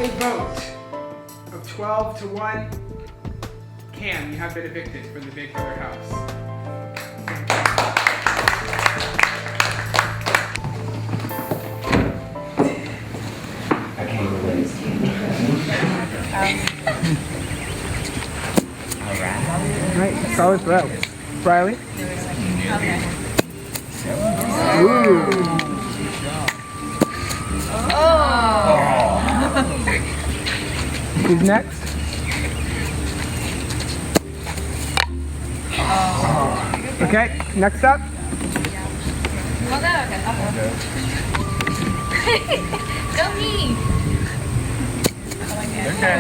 equal vote of 12 to 1, Cam, you have been evicted from the Big Brother house. I can't relate. Alright, solid throw. Riley? Okay. Ooh. Oh. Who's next? Oh. Okay, next up. Well, that okay. Go me. Okay.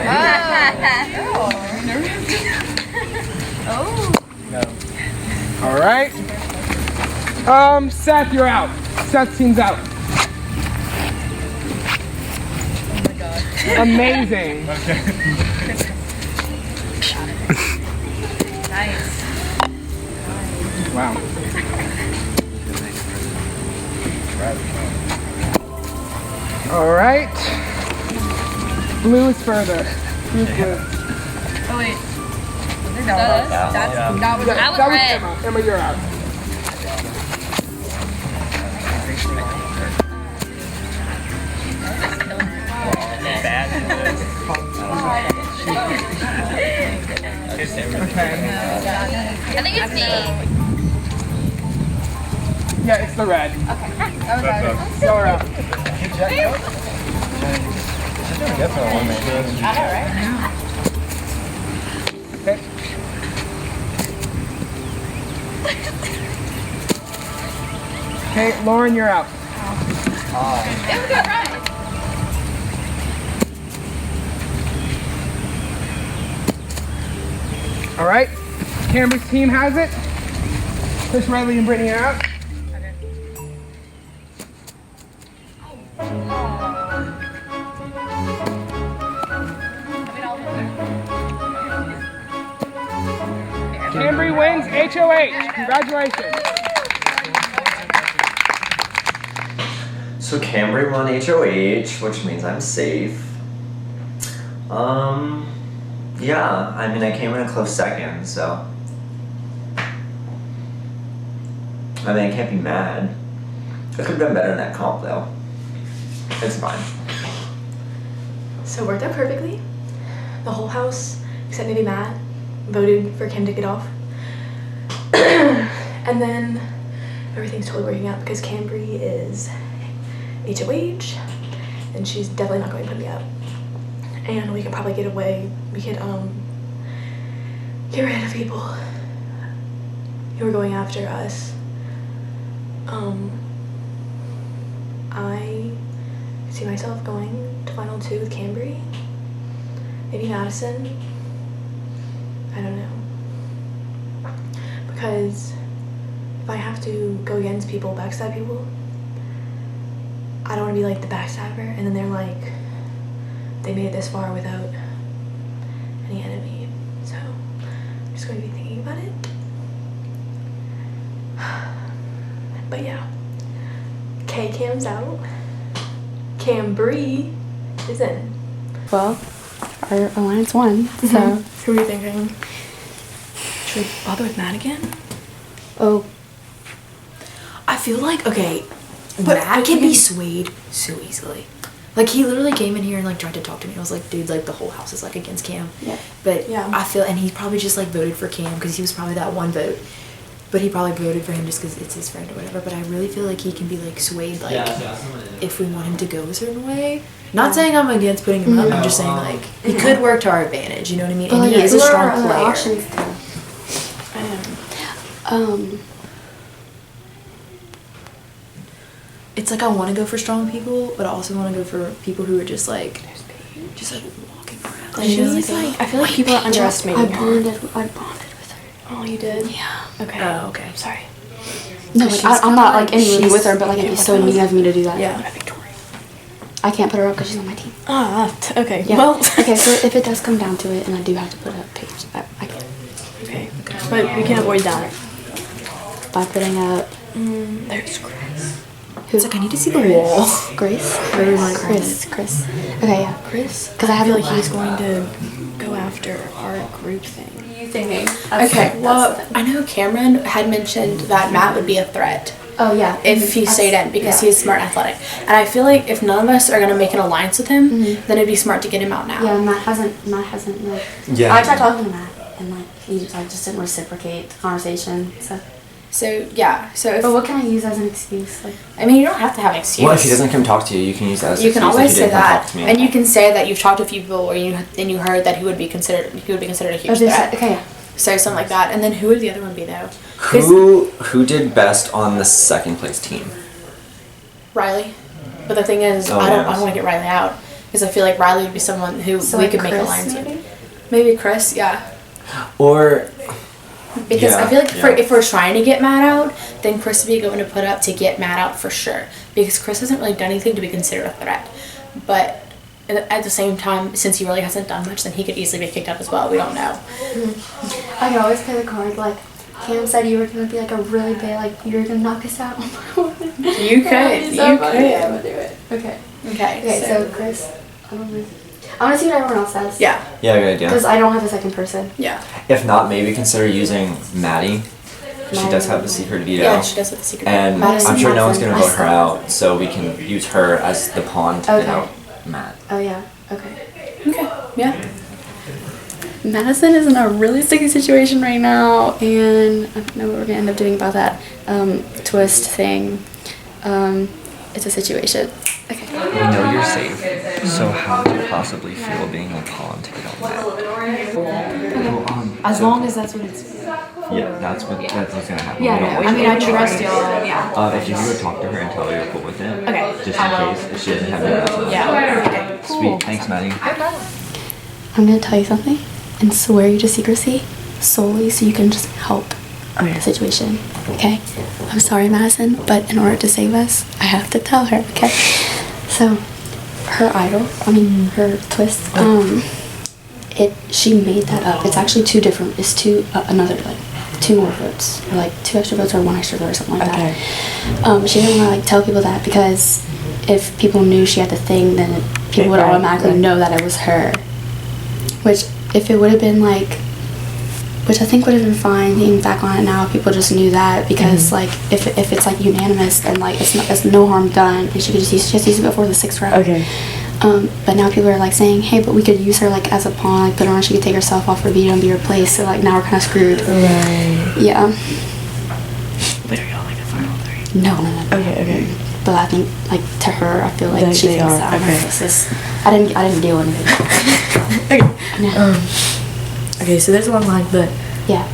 Oh. No. Alright. Seth, you're out. Seth's team's out. Oh my god. Amazing. Okay. Nice. Wow. Alright. Blue is further. Who's blue? Oh wait. That was red. Emma. Emma, you're out. Okay. I think it's me. Yeah, it's the red. Okay. So we're out. She's doing good for a woman. I know, right? Okay. Okay, Lauren, you're out. It was good, right? Alright. Cameron's team has it. Chris, Riley, and Brittany are out. Cambry wins HOH. Congratulations. So Cambry won HOH, which means I'm safe. Yeah, I mean, I came in a close second, so. I mean, I can't be mad. I could have done better in that comp, though. It's fine. So it worked out perfectly. The whole house, except maybe Matt, voted for Kim to get off. And then everything's totally working out because Cambry is HOH and she's definitely not going to put me up. And we could probably get away. We could get rid of people who are going after us. I see myself going to final 2 with Cambry. Maybe Madison. I don't know. Because if I have to go against people, backstab people, I don't want to be like the backstabber and then they're like, they made it this far without any enemy. So I'm just going to be thinking about it. But yeah. Cam's out. Cambry is in. Well, our alliance won, so. Who are you thinking? Should we bother with Matt again? Oh, I feel like, okay, Matt can be swayed so easily. Like, he literally came in here and, like, tried to talk to me. I was like, dude, like, the whole house is, like, against Cam. Yeah. But Yeah. I feel, and he probably just, like, voted for Cam because he was probably that one vote. But he probably voted for him just because it's his friend or whatever. But I really feel like he can be, like, swayed, like, if we want him to go a certain way. Not saying I'm against putting him up. I'm just saying, like, he could work to our advantage. You know what I mean? And he is a strong player. Options, It's like I want to go for strong people, but I also want to go for people who are just like walking around. Like, she's like, I feel like people are underestimating her. I bonded with her. Oh, you did? Yeah. Okay. Oh, okay. Sorry. No, like, I'm not like in movie with her, but like yeah, it'd be so mean of me to do that. Yeah. I can't put her up because she's on my team. Okay. Yeah. Well. Okay, so if it does come down to it, and I do have to put up Paige, I can. Okay. But we can avoid that. By putting up. There's Chris. It's like I need to see the wall. Grace? Whatever you wanna call Chris. Okay, yeah. Chris. Because I feel haven't like he's going to go after our group thing. You thinking? Okay, well, I know Cameron had mentioned that Matt would be a threat Oh, yeah. if he stayed in because he's smart and athletic. And I feel like if none of us are going to make an alliance with him, then it'd be smart to get him out now. Yeah, Matt hasn't, like... Yeah. I tried talking to Matt, and, like, he just didn't reciprocate the conversation, so... So, yeah. So if, But what can I use as an excuse? Like, I mean, you don't have to have an excuse. Well, if he doesn't come talk to you, you can use that as You can excuse always he say didn't come that, talk to me. and you can say that you've talked to a few people, or you heard that he would be considered a huge threat. okay, yeah. So something like that, and then who would the other one be though? 'Cause Who did best on the second place team? Riley. But the thing is, Oh, I don't yes. want to get Riley out because I feel like Riley would be someone who So, we like, could make an Chris, alliance maybe? with. Maybe Chris, yeah. Or Because I Yeah, feel like yeah. if we're trying to get Matt out, then Chris would be going to put up to get Matt out for sure. Because Chris hasn't really done anything to be considered a threat. But at the same time, since he really hasn't done much, then he could easily be kicked out as well. We don't know. I could always play the card, like, Cam said you were going to be, like, a really big, like, you were going to knock us out. You could. So You funny. could. I'm going to do it. Okay. Okay. Okay, so Chris, I want to see what everyone else says. Yeah. yeah, good idea. Because I don't have a second person. Yeah. If not, maybe consider using Maddie. She does have the secret veto. Yeah, she does have the secret. And Madison I'm sure no one's Madison. gonna vote her out, so we can use her as the pawn to get Okay. out Matt. Oh, yeah. Okay. Okay. Yeah. Madison is in a really sticky situation right now, and I don't know what we're gonna end up doing about that twist thing. It's a situation. Okay. We know you're safe, so how would you possibly feel being a pawn to get out Matt? As long as that's what it's. Yeah, that's what's gonna happen. Yeah, We don't no, want I you mean, to I vote trust her. y'all. Yeah. If you would talk to her and tell her you're cool with it. Okay. Just in case if she doesn't have any reason. Yeah. Okay. Sweet, thanks, Maddie. I'm gonna tell you something and swear you to secrecy solely so you can just help the situation. Okay? I'm sorry, Madison, but in order to save us, I have to tell her. Okay? So, her idol, her twist, she made that up. It's actually two different. It's two more votes, or like 2 extra votes or 1 extra vote or something like that. She didn't want to like tell people that because if people knew she had the thing, then people would automatically know that it was her. Which, if it would have been like, which I think would have been fine. Thinking back on it now, people just knew that because like if it's like unanimous, then like it's no harm done, and she just used it before the 6th round. Okay. But now people are like saying, hey, but we could use her like as a pawn, like put her on, she could take herself off her veto and be replaced. So like now we're kind of screwed. Right. Yeah. But are y'all like a final 3? No. Okay. But I think like to her, I feel like They- she they thinks are, that. okay. This is, I didn't deal with it. Okay. No. Okay, so there's a long line, but Yeah.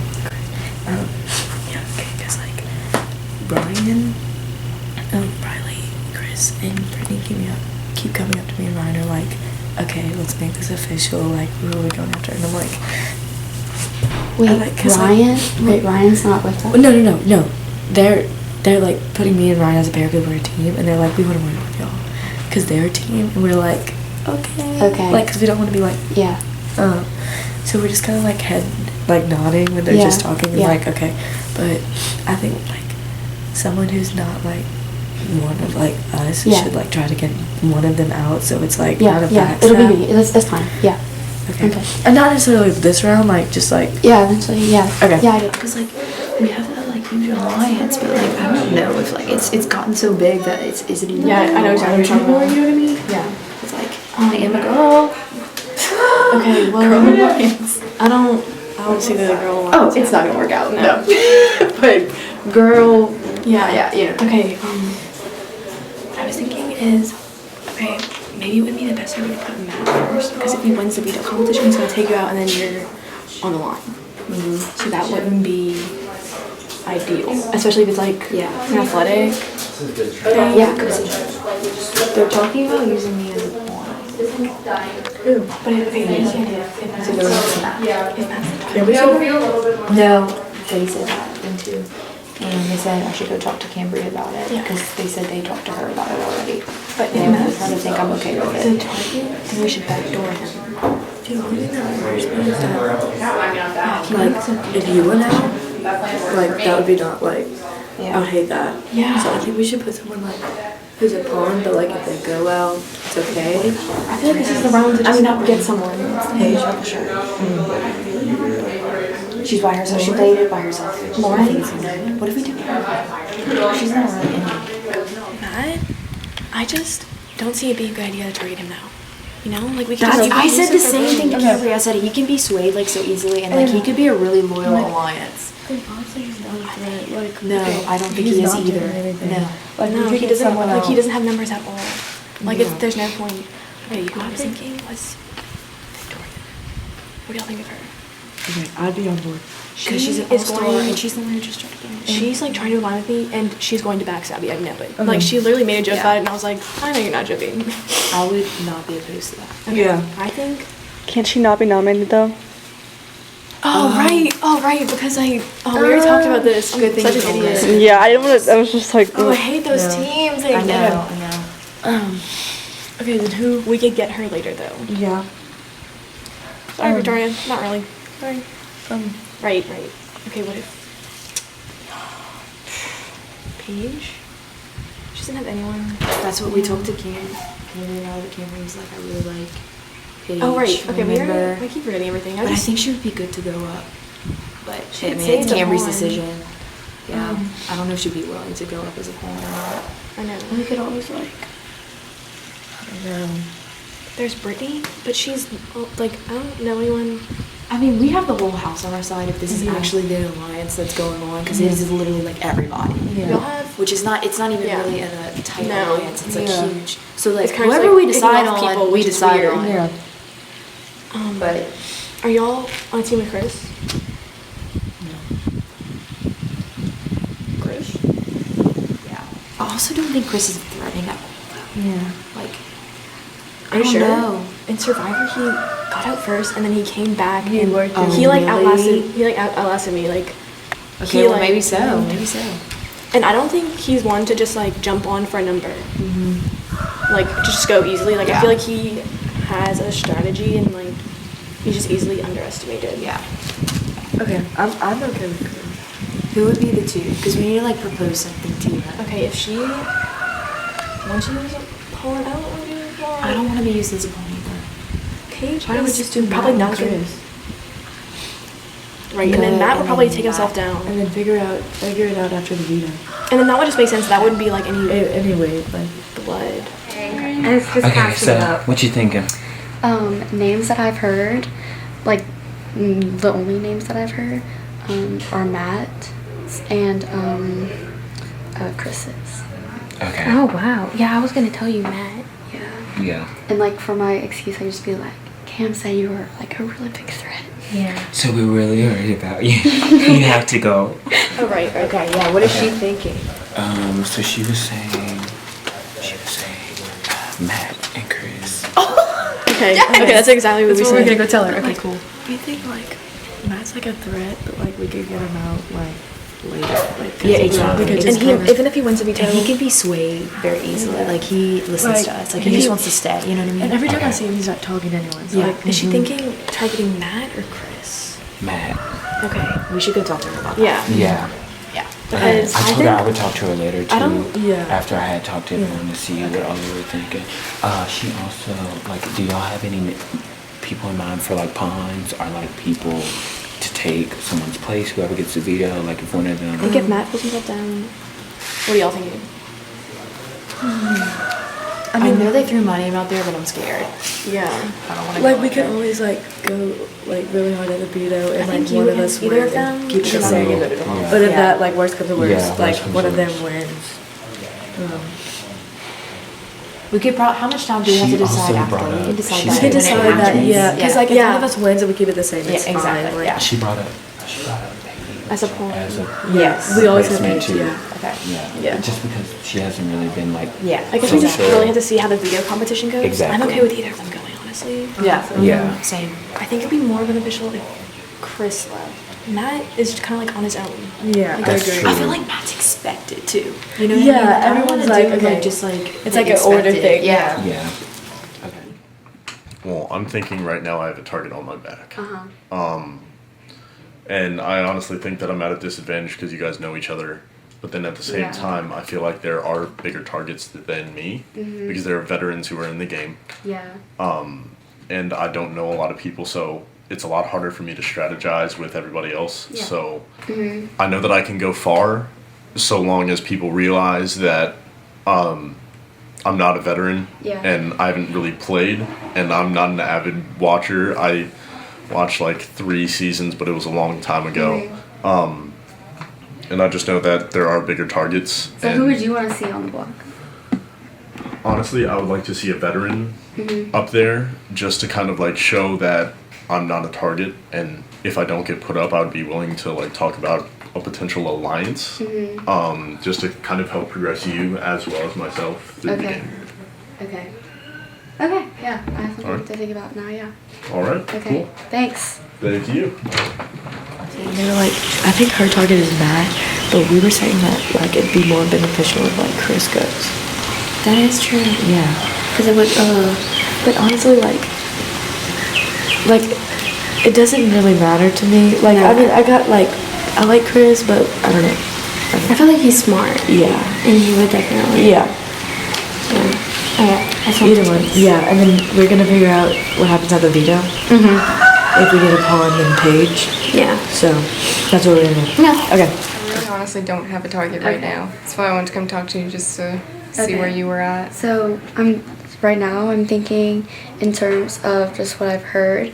yeah, okay, because like Brian, Riley, Chris, and Brittany keep coming up to me and Ryan are like, okay, let's make this official. Like, who are we going after? And I'm like, Wait, like, 'cause, Ryan? like, Wait, Ryan's not with us? well, no. They're like putting me and Ryan as a pair because we're a team, and they're like, we want to work with y'all because they're a team, and we're like, okay, like, because we don't want to be like, Yeah. so we're just kind of like nodding when they're Yeah, just talking and yeah. like, okay, but I think like someone who's not like one of like us Yeah. should like try to get one of them out, so it's like Yeah, not a yeah. backstab. It'll be me. It's fine. Yeah. Okay. Okay. And not necessarily this round, like just like Yeah, eventually. Yeah. Okay. Yeah, I do. Because like we have that like huge alliance, but like I don't know if like it's gotten so big that is it even Yeah, I know exactly what you're talking about. You know what I mean? Yeah. It's like I am a girl. Okay, well, Girl alliance. I don't see the girl. Oh, it's not gonna work out. No. But girl. Yeah. You know. Okay. What I was thinking is, okay, maybe it would be the best way to put Matt first, because if he wins the veto competition, he's gonna take you out, and then you're on the line. So that wouldn't be ideal, especially if it's like an athletic. Yeah, because They're talking about using me as a pawn. But okay, here's the idea. If Matt's to go to Matt. If Matt's no, they said that then too, and they said I should go talk to Cambria about it because they said they talked to her about it already. But if And Matt's I think I'm okay with the it. target, then we should backdoor him. Dude, one thing that worries me is that, like, if you went out, like, that would be not, like, I would hate that. Yeah. So I think we should put someone like who's a pawn, but like if they go well, it's okay. I feel like this is the round to just get someone. Hey, for sure. She's by herself. She played it by herself. Lauren? What if we do her? She's not really in it. Matt, I just don't see it being a good idea to trade him now. You know, like we can. I said the same thing to Kimberly. I said he can be swayed like so easily, and like he could be a really loyal alliance. No, I don't think he is either. No. No, he doesn't. Like he doesn't have numbers at all. Like there's no point. Okay, who I was thinking was Victoria. What do y'all think of her? Okay, I'd be on board. Because she's an all-star, and she's the one who just tried to get in. She's like trying to align with me, and she's going to backstab me. I know it. Like she literally made a joke about it, and I was like, I know you're not joking. I would not be opposed to that. Okay, Yeah. I think. Can't she not be nominated though? Oh right, because we already talked about this. Good thing Such you an told idiot. us. Yeah, I didn't want to. I was just like, Oh, I hate those teams. I know. Okay, then who? We could get her later though. Yeah. Sorry, Victoria. Not really. Sorry. Right. Okay, what if Paige? She doesn't have anyone. That's what we talked to Cam. Kimberly and I, that Cameron was like, I really like Paige. Oh right. Okay, remember? we keep forgetting everything. But I think she would be good to go up. But She I could mean, stay it's in the Camry's pawn. decision. Yeah. I don't know if she'd be willing to go up as a pawn or not. I know. We could always like. I don't know. There's Brittany, but she's like I don't know anyone. I mean, we have the whole house on our side if this is actually the alliance that's going on, because it is literally like everybody. Y'all have. Which is not, it's not even Yeah. really a tight No. alliance, it's like Yeah. huge. So like, It's kind of whoever like we picking decide off on, people, we which is decide weird. on. Yeah. But Are y'all on a team with Chris? Chris? yeah. I also don't think Chris is threatening at all. Yeah. Like, Are you I don't sure? know. In Survivor, he got out first, and then he came back, He and worked he like really? outlasted me. Like, Okay, he, well like- maybe so, maybe so. and I don't think he's one to just like jump on for a number. Like just go easily. Like I Yeah. feel like he has a strategy, and like he's just easily underestimated. Yeah. Okay, I'm okay with Chris. Who would be the two? Because we need to like propose something to her. Okay, if she wants to use a pawn, I don't want to use a pawn. I don't want to be used as a pawn either. Paige Why don't we is just do probably Matt not and good. Chris? Right, and then Good, Matt would and probably then take himself Matt. down. And then figure it out after the veto. And then that would just make sense. That wouldn't be like any Anyway, like. blood. Okay, so what you thinking? Names that I've heard, like the only names that I've heard, are Matt and Chris's. Okay. Oh wow. Yeah, I was gonna tell you Matt. Yeah. Yeah. And like for my excuse, I just be like, Cam said you were like a really big threat. Yeah. So we're really worried about you. You have to go. Oh right. Okay, yeah, what is she thinking? So she was saying, Matt and Chris. Okay. Okay, that's exactly what That's we what we're said. gonna go tell her. Okay, Okay, cool. We think like Matt's like a threat, but like we could get him out like later. Like, Yeah, exactly. We could And just he, kind of, even if he wins a veto, And he can be swayed very easily. Like he listens to us. Like he just wants to stay. You know what I mean? and every time I Okay. see him, he's not talking to anyone. So Yeah. like, is she thinking targeting Matt or Chris? Matt. Okay. We should go talk to her about that. Yeah. Yeah. Yeah. Because I told her I would talk to her later too. I don't- yeah. After I had talked to everyone to see what all they were thinking. She also do y'all have any people in mind for like pawns or like people to take someone's place? Whoever gets the veto, like if one of them. I think if Matt pulls himself down, what are y'all thinking? I know they threw my name out there, but I'm scared. Yeah. I don't want to Like we could always like go like really hard at the veto and like think one you of us and either wins of them and keep it should the same. vote it off. But if Yeah. that like worst comes to worst, Yeah, like worst comes one to of them worst. wins. We could probably. How much time do we have She to decide also after? brought We up- can decide she that. We can said when it decide that, happens. yeah. Because like if Yeah. one of us wins and we keep it the same, Yeah, it's exactly, fine. Like, yeah. She brought up As a pawn. as a Yes. We always have replacement Paige, too. yeah. Okay. Yeah. Yeah. Just because she hasn't really been like. Yeah. I guess So we just sure. really have to see how the veto competition goes. Exactly. I'm okay with either of them going, honestly. Yeah. Yeah. Same. I think it'd be more beneficial if Chris left. Matt is kind of like on his own. Yeah, I That's agree. true. I feel like Matt's expected too. You know what Yeah, I mean? I don't everyone's wanna like, do, okay. just like It's like an order expected. thing. Yeah. Yeah. Okay. Well, I'm thinking right now I have a target on my back. Uh-huh. And I honestly think that I'm at a disadvantage because you guys know each other but then at the same time, I feel like there are bigger targets than me because there are veterans who are in the game. Yeah. And I don't know a lot of people, so it's a lot harder for me to strategize with everybody else. Yeah. So I know that I can go far so long as people realize that I'm not a veteran and I haven't really played, and I'm not an avid watcher. I watched like 3 seasons, but it was a long time ago. And I just know that there are bigger targets. So who would you want to see on the block? Honestly, I would like to see a veteran up there just to kind of like show that I'm not a target, and if I don't get put up, I would be willing to like talk about a potential alliance, just to kind of help progress you as well as myself through the game. Okay, yeah, I have something to think about now, yeah. Alright, Okay, cool. thanks. Thank you. They were like, I think her target is Matt, but we were saying that like it'd be more beneficial if like Chris goes. That is true. Yeah. Because it would, but honestly, like it doesn't really matter to me. Like, I mean, I like Chris, but I don't know. I feel like he's smart. Yeah. And he would definitely. Yeah. Either one. Yeah, and then we're gonna figure out what happens at the veto. If we get a pawn, then Paige. Yeah. So that's what we're gonna do. Yeah. Okay. I really honestly don't have a target right now. That's why I wanted to come talk to you, just to see where you were at. So right now I'm thinking in terms of just what I've heard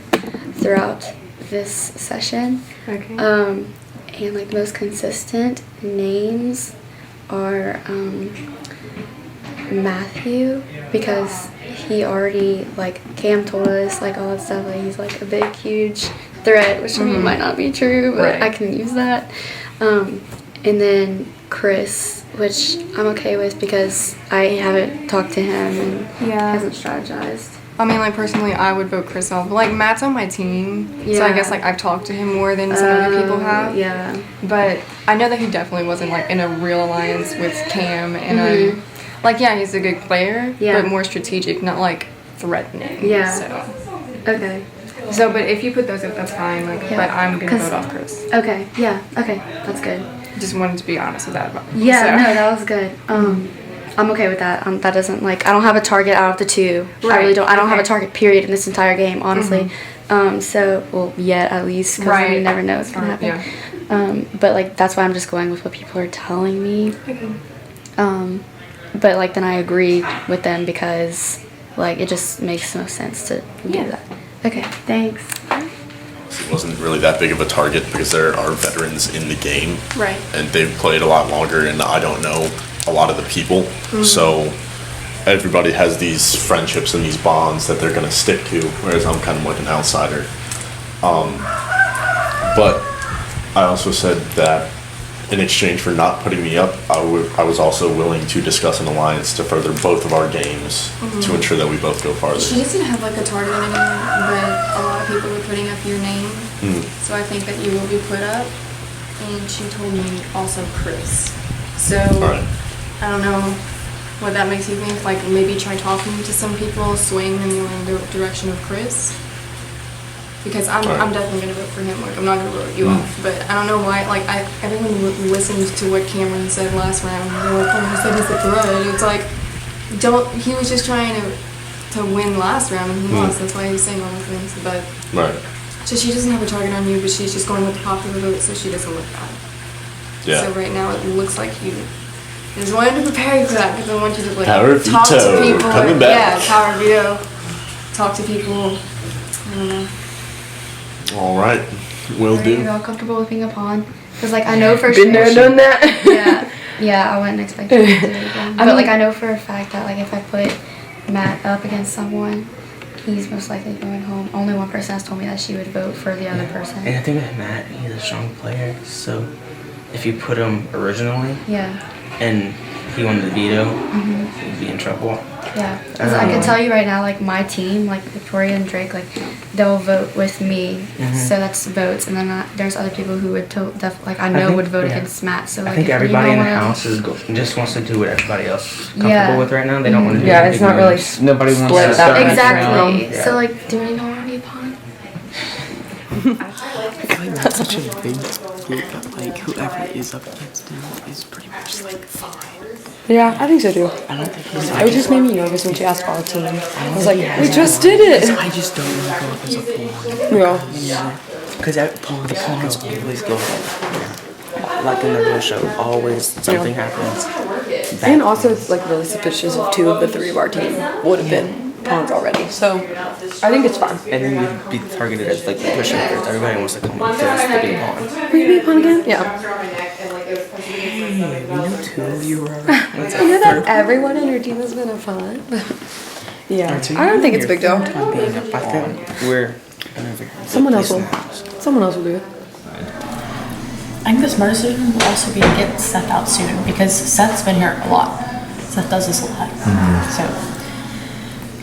throughout this session. Okay. And like the most consistent names are Matthew, because he already, like, Cam told us like all that stuff, like he's like a big huge threat, which might not be true, but I can use that. And then Chris, which I'm okay with because I haven't talked to him and hasn't strategized. I mean, like, personally, I would vote Chris off. Like, Matt's on my team, so I guess, like, I've talked to him more than some other people have. Yeah. But I know that he definitely wasn't, like, in a real alliance with Cam, and like, yeah, he's a good player, but more strategic, not, like, threatening. Yeah. So. Okay. So, but if you put those up, that's fine, like, but I'm gonna vote off Chris. Okay, yeah, okay, that's good. Just wanted to be honest with that. Yeah, so. No, that was good. I'm okay with that. That doesn't, like, I don't have a target out of the 2. Right. I really don't. I don't have a target period in this entire game, honestly. So, well, yet at least, because you never know what's gonna happen. Yeah. But like that's why I'm just going with what people are telling me. But like then I agree with them because like it just makes no sense to do that. Okay, thanks. It wasn't really that big of a target because there are veterans in the game. Right. And they've played a lot longer, and I don't know a lot of the people. So everybody has these friendships and these bonds that they're going to stick to, whereas I'm kind of like an outsider. But I also said that in exchange for not putting me up, I was also willing to discuss an alliance to further both of our games to ensure that we both go farther. She doesn't have like a target on anyone, but a lot of people are putting up your name. So I think that you will be put up. And she told me also Chris. So I don't know what that makes you think. Like maybe try talking to some people, swaying them in the direction of Chris. Because I'm definitely gonna vote for him. Like I'm not gonna vote you off, but I don't know why. Like everyone listened to what Cameron said last round. And they were like, oh, he said he's a threat. It's like, he was just trying to win last round and he lost. That's why he was saying all those things. But so she doesn't have a target on you, but she's just going with the popular vote, so she doesn't look bad. Yeah. So right now it looks like you. I just wanted to prepare you for that because I want you to like Power talk veto, to people. coming back. Yeah, power veto. Talk to people. I don't know. All right, will Are do. you all comfortable with being a pawn? Because like I know for Been there, done that. Yeah, I wouldn't expect you to do it again. But like I know for a fact that like if I put Matt up against someone, he's most likely going home. Only one person has told me that she would vote for the other person. And I think with Matt, he's a strong player. So if you put him originally, and he won the veto, he'd be in trouble. Yeah, because I can tell you right now, like my team, like Victoria and Drake, like they'll vote with me. So that's votes, and then there's other people who would like I know would vote against Matt. So like, I think everybody in the house just wants to do what everybody else is comfortable with right now. They don't want to do it's not really nobody wants to start exactly. So like, do we not want to be a pawn? like that's such a big group that like whoever is up against him is pretty much like fine. Yeah, I think so too. I don't think he's It just made me nervous when she asked our team. I was like, we just did it. I just don't want to go up as a pawn. Yeah. Because the pawns always go like in the real show. Always something happens. And also, it's like really suspicious if 2 of the 3 of our team would have been pawns already. So I think it's fine. And then you'd be targeted as like the pushovers. Everybody wants to come up to us to be a pawn. Will you be a pawn again? Yeah. Hey, we know 2 of you are. You know that everyone on your team has been a pawn? Yeah. I don't think it's a big deal. I think we're Someone else will. Someone else will do it. I think the smartest decision will also be to get Seth out soon because Seth's been here a lot. Seth does this a lot. So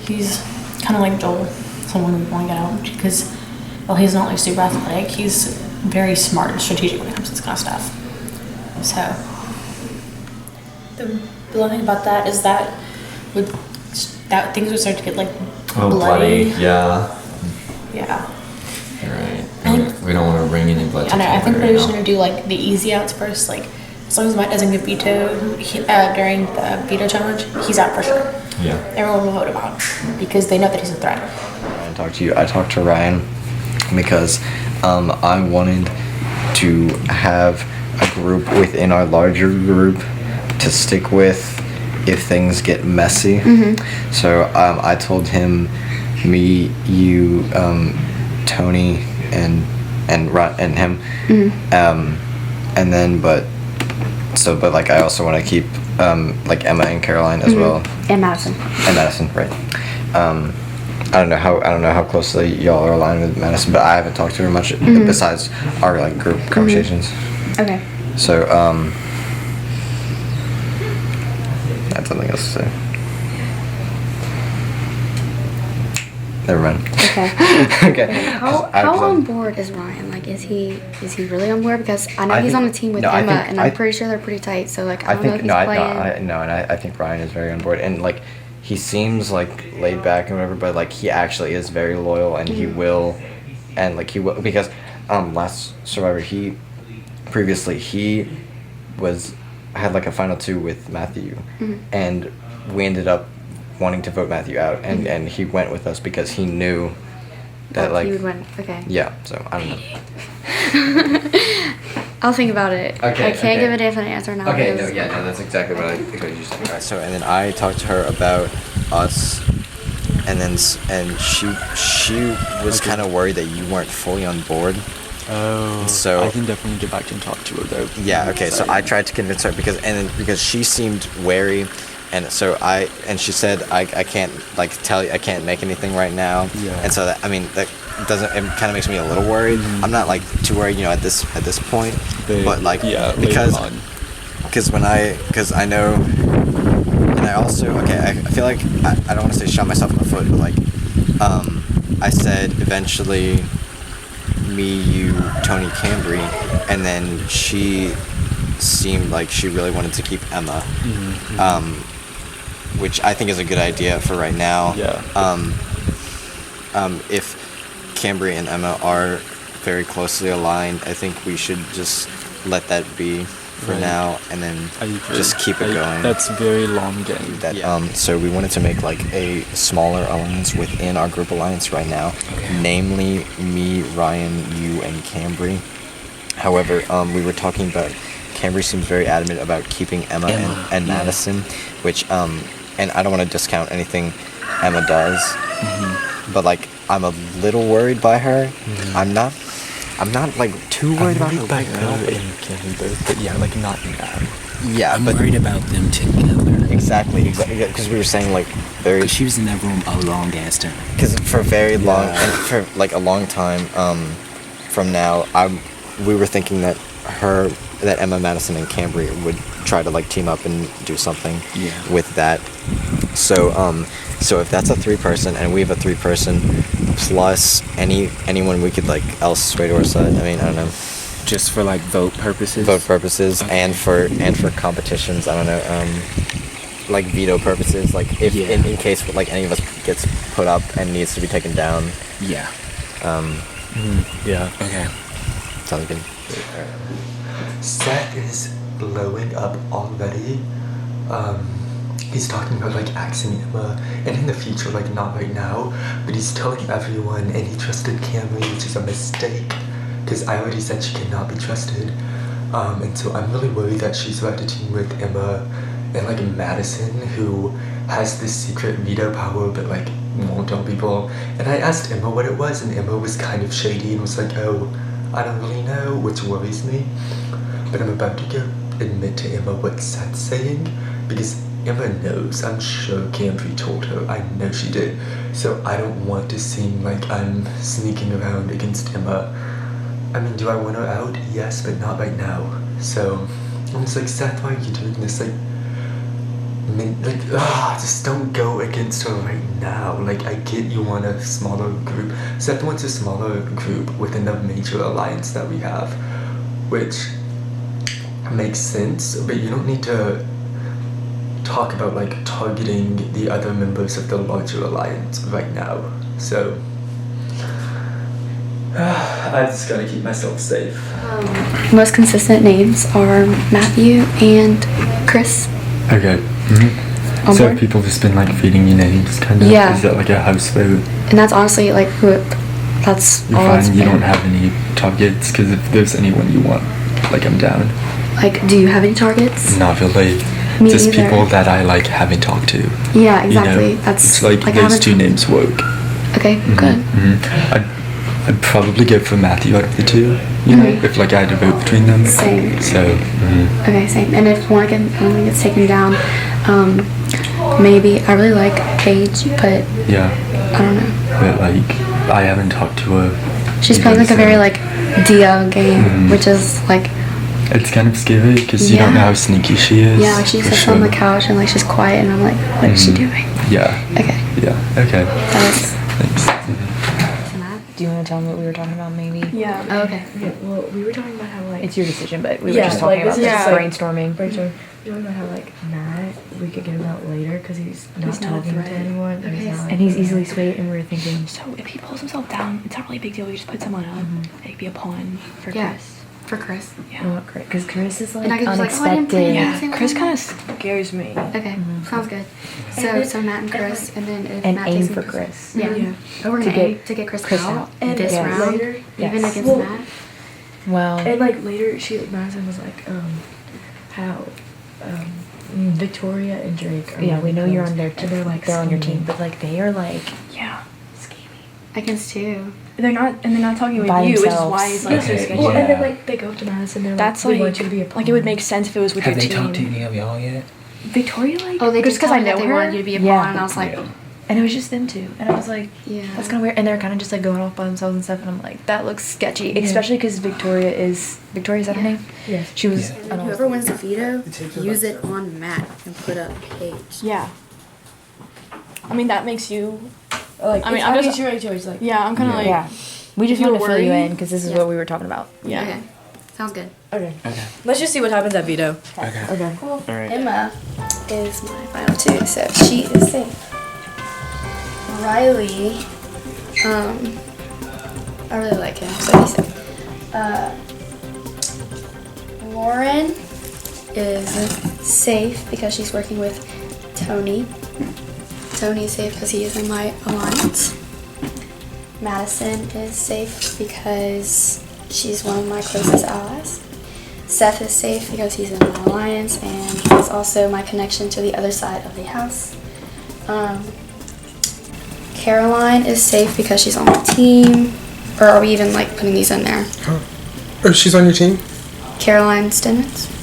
he's kind of like Joel, someone we want to get out because, well, he's not like super athletic. He's very smart and strategic when it comes to this kind of stuff. So the one thing about that is that things would start to get like bloody. Yeah. Yeah. You're right. We don't want to bring any blood to I know. I think Camber we're right just now. gonna do like the easy outs first. Like as long as Matt doesn't get vetoed during the veto challenge, he's out for sure. Yeah. Everyone will vote him out because they know that he's a threat. I talked to you. I talked to Ryan because I wanted to have a group within our larger group to stick with if things get messy. So I told him, me, you, Tony, and him, and then but like I also want to keep like Emma and Caroline as well. And Madison. And Madison, right? I don't know how closely y'all are aligned with Madison, but I haven't talked to her much besides our like group conversations. Okay. So I have something else to say. Never mind. Okay. Okay. How on board is Ryan? Like, is he really on board? Because I know he's on the team with Emma, and I'm pretty sure they're pretty tight. So like, I don't know if he's playing. I think Ryan is very on board, and like he seems like laid back and whatever, but like he actually is very loyal, and he will because last Survivor he had like a final 2 with Matthew, and we ended up wanting to vote Matthew out, and he went with us because he knew that like he would win. Okay. Yeah, so I don't know. I'll think about it. Okay. I can't give a definite answer now. Okay, no, that's exactly what I expected you to say. Alright, so and then I talked to her about us, and she was kind of worried that you weren't fully on board. Oh, so I can definitely get back and talk to her though. Yeah, okay. So I tried to convince her because she seemed wary, and she said I can't like tell you, I can't make anything right now. Yeah. And so that it kind of makes me a little worried. I'm not like too worried, at this point, but like because I know, and I also I feel like I don't want to say shot myself in the foot, but like I said eventually. Me, you, Tony, Cambry, and then she seemed like she really wanted to keep Emma, which I think is a good idea for right now. Yeah. If Cambry and Emma are very closely aligned, I think we should just let that be for now, and then just keep it going. That's very long game. So we wanted to make like a smaller alliance within our group alliance right now, namely me, Ryan, you, and Cambry. However, we were talking about Cambry seems very adamant about keeping Emma. And Madison, which and I don't want to discount anything Emma does, but like I'm a little worried by her. I'm not like too worried about her by her and Kevin both, but yeah, like not now. Yeah, I'm worried about them together. Exactly. Because we were saying like Because she was in that room a long ass time. Because for very long, and for like a long time, from now, we were thinking that Emma, Madison, and Cambry would try to like team up and do something with that. So if that's a 3-person and we have a 3-person plus anyone we could like else sway to our side. I mean, I don't know. Just for like vote purposes. And for competitions. I don't know. Like veto purposes. Like if in case like any of us gets put up and needs to be taken down. Yeah. Yeah. Okay. Sounds good. Seth is blowing up already. He's talking about like axing Emma, and in the future, like not right now, but he's telling everyone, and he trusted Camry, which is a mistake, because I already said she cannot be trusted. And so I'm really worried that she's about to team with Emma and like Madison, who has this secret veto power, but like won't tell people. And I asked Emma what it was, and Emma was kind of shady and was like, oh, I don't really know, which worries me. But I'm about to go admit to Emma what Seth's saying, because Emma knows. I'm sure Camry told her. I know she did. So I don't want to seem like I'm sneaking around against Emma. I mean, do I want her out? Yes, but not right now. So I'm just like, Seth, why are you doing this? Just don't go against her right now. Like, I get you want a smaller group. Seth wants a smaller group within the major alliance that we have, which makes sense, but you don't need to talk about like targeting the other members of the larger alliance right now. So I just gotta keep myself safe. Most consistent names are Matthew and Chris. Okay. Mm-hmm. So have people just been like feeding you names, kind of? Yeah. Is that like a house vote? And that's honestly like that's You're all it's fine. You been. don't have any targets, because if there's anyone you want, like, I'm down. Like, do you have any targets? Not really. Me Just either. people that I like haven't talked to. Yeah, exactly. You know? That's it's like I those haven't- two names work. Okay, good. I'd probably go for Matthew out of the two. You know, if like I had to vote between them. Same. So. Okay, same. And if one gets taken down, maybe I really like Paige, but Yeah. I don't know. But like, I haven't talked to her. She's playing like a very like Dia game, which is like It's kind of scary because you don't know how sneaky she is. yeah, like she for sits on the sure. couch and like she's quiet, and I'm like, what is she doing? Yeah. Okay. Yeah. Okay. Thanks. Do you want to tell them what we were talking about, maybe? Yeah. Oh, okay. Yeah, well, we were talking about how, like... It's your decision, but we were Yeah, just talking like, about this this is like- brainstorming. We were talking about how, like, Matt, we could get him out later because he's not He's not a talking to threat. anyone. Okay. And he's easily swayed, and we were thinking... So if he pulls himself down, it's not really a big deal. We just put someone up. It could be a pawn for Yeah. Chris. For Chris. Yeah. Because Chris is, like, And I could just like, oh, I didn't unexpected. play Yeah, anything Chris with kind him. of scares me. Okay, sounds good. So Matt and Chris, and then if And Matt aim takes for him- Chris. Yeah. Yeah. Oh, we're To gonna aim get to get Chris Chris out out. And this then round, later- even Yes. against Well, Matt. Well, And, like, later, Madison was like, how... Victoria and Drake are yeah, we really know you're close. on their And team. they're, like, they're on your team, scheming. but like they are like Yeah. Against two. They're not talking with By you, which is themselves. why it's like so Okay. sketchy. Well, and then, Yeah. like, they go up to Madison, they're That's like, we like want you to be a it would pawn. make sense if it was with Have your they team. talked to any of y'all yet? Victoria, like, Oh, they just just because told I me that know they her. wanted you to be a Yeah. pawn, and I was like, Yeah. and it was just them two, and I was like, yeah. that's kind of weird. And they're kind of just like going off by themselves and stuff, and I'm like, that looks sketchy, especially because Victoria is that her name? Yes. She was. Yeah. And whoever wins the veto, use it on Matt and put up Paige. Yeah. I mean, that makes you. Like, I mean, it's I'm obvious just. your choice. Like, Yeah, I'm kind of like. Yeah. We just If you're wanted to fill you worried- in because this is Yeah. what we were talking about. Yeah. Okay, sounds good. okay. Okay. Let's just see what happens at veto. Okay. Okay. Cool. Alright. Emma is my final two, so she is safe. Riley, I really like him, so he's safe. Lauren is safe because she's working with Tony. Tony is safe because he is in my alliance. Madison is safe because she's one of my closest allies. Seth is safe because he's in my alliance and he's also my connection to the other side of the house. Caroline is safe because she's on my team. Or are we even like putting these in there? Oh, she's on your team? Caroline Stennitz?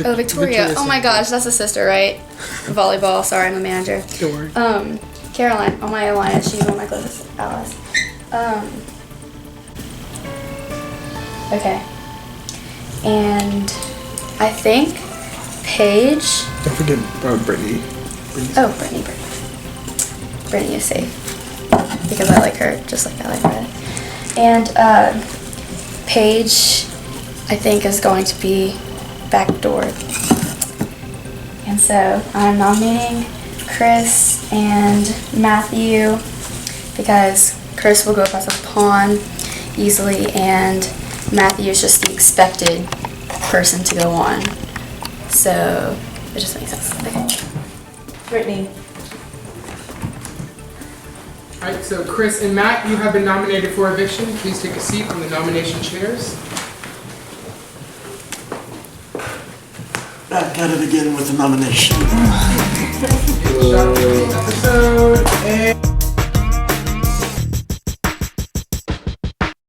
Oh, Victoria. Oh my gosh, that's a sister, right? Volleyball. Sorry, I'm the manager. Don't worry. Caroline on my alliance. She's one of my closest allies. Okay. And I think Paige. Don't forget Brittany. Oh, Brittany. Brittany is safe because I like her just like I like Red. And Paige, I think, is going to be backdoored. And so I'm nominating Chris and Matthew because Chris will go up as a pawn easily, and Matthew is just the expected person to go on. So it just makes sense. Okay. Brittany. Alright, so Chris and Matt, you have been nominated for eviction. Please take a seat on the nomination chairs. Back at it again with the nomination. Episode and